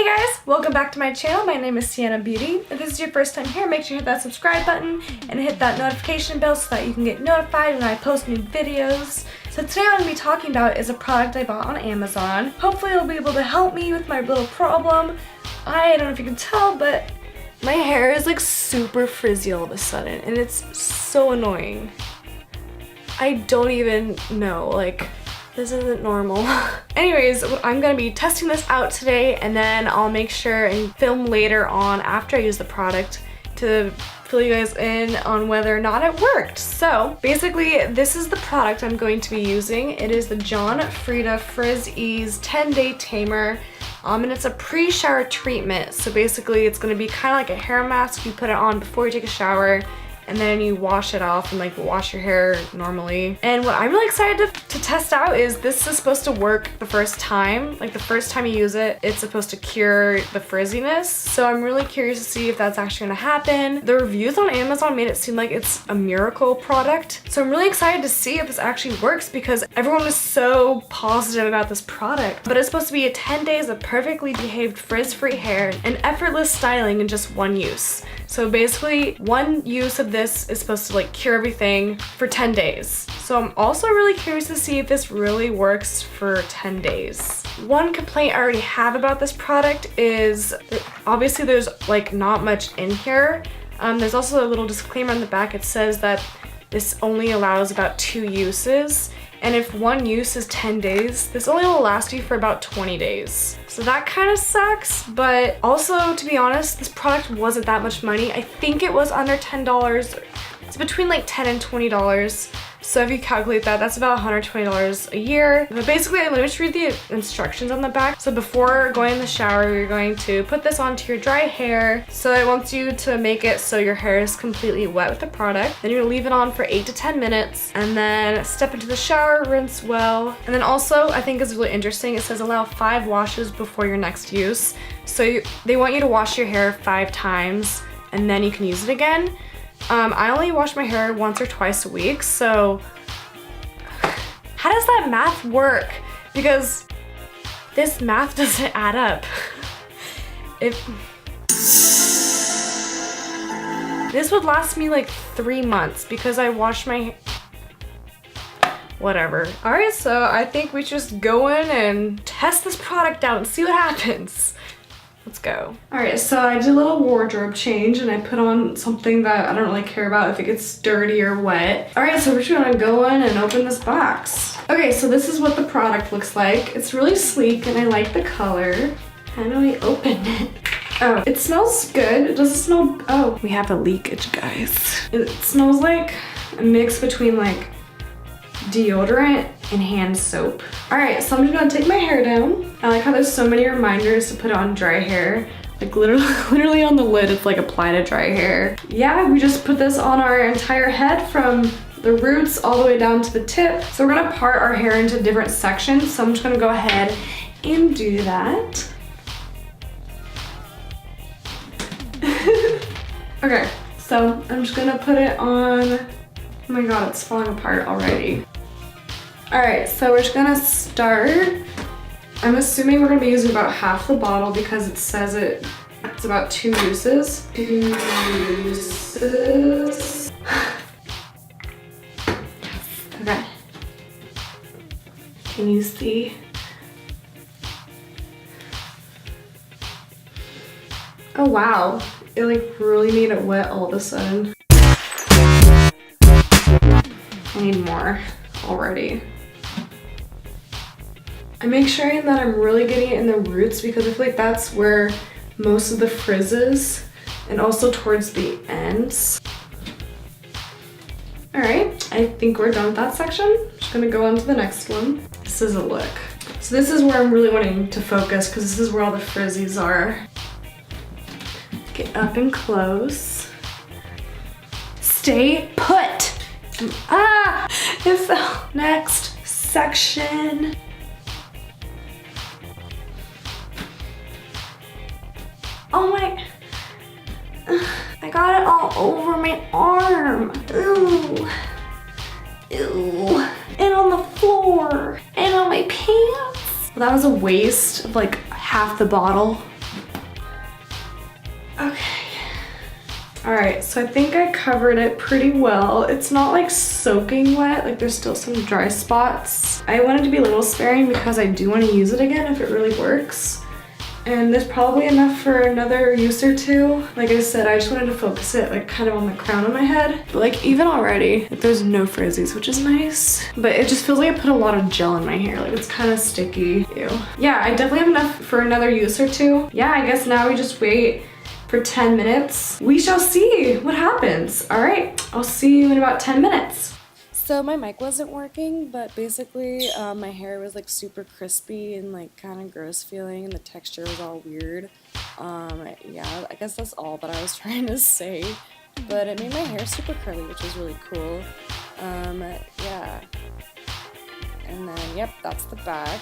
Hey guys, welcome back to my channel. My name is SienaBeauty. If this is your first time here, make sure you hit that subscribe button and hit that notification bell so that you can get notified when I post new videos. So today what I'm going to be talking about is a product I bought on Amazon. Hopefully it'll be able to help me with my little problem. I don't know if you can tell, but my hair is like super frizzy all of a sudden and it's so annoying. I don't even know, like, this isn't normal. Anyways, I'm gonna be testing this out today and then I'll make sure and film later on after I use the product to fill you guys in on whether or not it worked. So basically, this is the product I'm going to be using. It is the John Frieda Frizz Ease 10-Day Tamer. And it's a pre-shower treatment. So basically it's gonna be kind of like a hair mask. You put it on before you take a shower and then you wash it off and like wash your hair normally. And what I'm really excited to test out is this is supposed to work the first time. Like the first time you use it, it's supposed to cure the frizziness. So I'm really curious to see if that's actually gonna happen. The reviews on Amazon made it seem like it's a miracle product. So I'm really excited to see if this actually works because everyone was so positive about this product. But it's supposed to be 10 days of perfectly behaved frizz-free hair and effortless styling in just one use. So basically, one use of this is supposed to like cure everything for 10 days. So I'm also really curious to see if this really works for 10 days. One complaint I already have about this product is obviously there's like not much in here. There's also a little disclaimer on the back. It says that this only allows about 2 uses. And if one use is 10 days, this only will last you for about 20 days. So that kind of sucks, but also, to be honest, this product wasn't that much money. I think it was under $10. It's between like $10 and $20. So if you calculate that, that's about $120 a year. But basically, let me just read the instructions on the back. So before going in the shower, you're going to put this onto your dry hair. So it wants you to make it so your hair is completely wet with the product. Then you're gonna leave it on for 8 to 10 minutes and then step into the shower, rinse well. And then also, I think is really interesting, it says allow 5 washes before your next use. So they want you to wash your hair 5 times and then you can use it again. I only wash my hair once or twice a week, so how does that math work? Because this math doesn't add up. This would last me like 3 months because I wash my whatever. All right, so I think we just go in and test this product out and see what happens. Let's go. All right, so I did a little wardrobe change and I put on something that I don't really care about if it gets dirty or wet. All right, so we're just gonna go in and open this box. Okay, so this is what the product looks like. It's really sleek and I like the color. How do we open it? Oh, it smells good. It doesn't smell, oh, we have a leakage, guys. It smells like a mix between like deodorant and hand soap. All right, so I'm just gonna take my hair down. I like how there's so many reminders to put on dry hair. Like literally on the lid, it's like apply to dry hair. Yeah, we just put this on our entire head from the roots all the way down to the tip. So we're gonna part our hair into different sections. So I'm just gonna go ahead and do that. Okay, so I'm just gonna put it on. Oh my God, it's falling apart already. All right, so we're just gonna start. I'm assuming we're gonna be using about half the bottle because it says it's about 2 uses. 2 uses. Okay. Can you see? Oh wow, it like really made it wet all of a sudden. I need more already. I make sure that I'm really getting it in the roots because I feel like that's where most of the frizz is and also towards the ends. All right, I think we're done with that section. I'm just gonna go on to the next one. This is a look. So this is where I'm really wanting to focus because this is where all the frizzies are. Get up and close. Stay put. Ah, it fell. Next section. Oh my, I got it all over my arm. Ooh, ew, and on the floor, and on my pants. Well, that was a waste of like half the bottle. Okay. Alright, so I think I covered it pretty well. It's not like soaking wet, like there's still some dry spots. I wanted to be a little sparing because I do want to use it again if it really works. And there's probably enough for another use or two. Like I said, I just wanted to focus it like kind of on the crown of my head. But like even already, like, there's no frizzies, which is nice. But it just feels like I put a lot of gel in my hair. Like it's kind of sticky. Ew. Yeah, I definitely have enough for another use or two. Yeah, I guess now we just wait for 10 minutes. We shall see what happens. All right, I'll see you in about 10 minutes. So my mic wasn't working, but basically my hair was like super crispy and like kind of gross feeling, and the texture was all weird. Yeah, I guess that's all that I was trying to say, but it made my hair super curly, which was really cool. Yeah, and then yep, that's the back.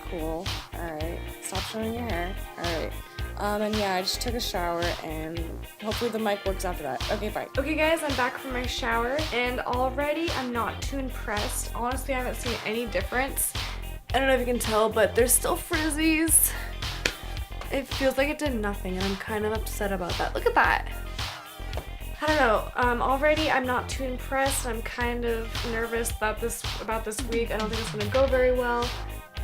Cool. All right, stop showing your hair. All right. And yeah, I just took a shower and hopefully the mic works after that. Okay, bye. Okay guys, I'm back from my shower and already I'm not too impressed. Honestly, I haven't seen any difference. I don't know if you can tell, but there's still frizzies. It feels like it did nothing and I'm kind of upset about that. Look at that. I don't know, already I'm not too impressed. I'm kind of nervous about this week. I don't think it's gonna go very well.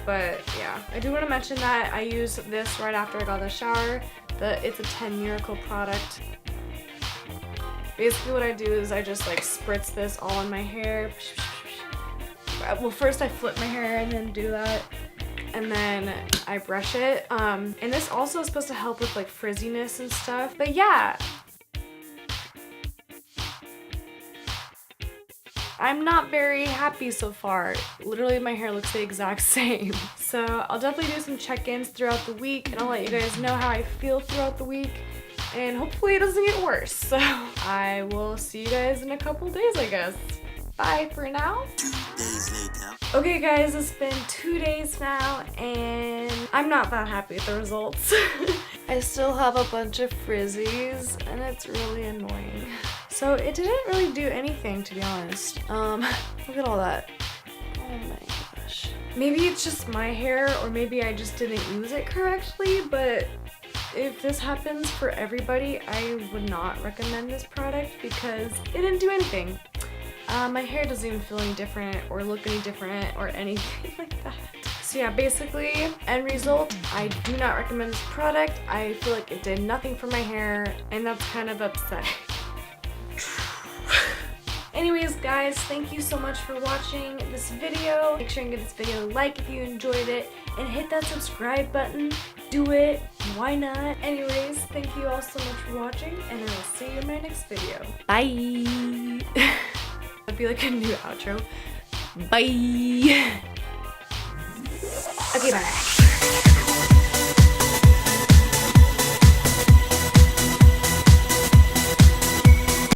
But yeah, I do want to mention that I used this right after I got the shower. It's a 10 Miracle product. Basically what I do is I just like spritz this all in my hair. Well, first I flip my hair and then do that. And then I brush it. And this also is supposed to help with like frizziness and stuff. But yeah. I'm not very happy so far. Literally my hair looks the exact same. So I'll definitely do some check-ins throughout the week and I'll let you guys know how I feel throughout the week. And hopefully it doesn't get worse. So I will see you guys in a couple days, I guess. Bye for now. 2 days later. Okay guys, it's been 2 days now and I'm not that happy with the results. I still have a bunch of frizzies and it's really annoying. So it didn't really do anything, to be honest. Look at all that. Oh my gosh. Maybe it's just my hair or maybe I just didn't use it correctly, but if this happens for everybody, I would not recommend this product because it didn't do anything. My hair doesn't even feel any different or look any different or anything like that. So yeah, basically, end result, I do not recommend this product. I feel like it did nothing for my hair and that's kind of upsetting. Anyways guys, thank you so much for watching this video. Make sure and give this video a like if you enjoyed it and hit that subscribe button. Do it. Why not? Anyways, thank you all so much for watching and I will see you in my next video. Bye. That'd be like a new outro. Bye. Okay, bye.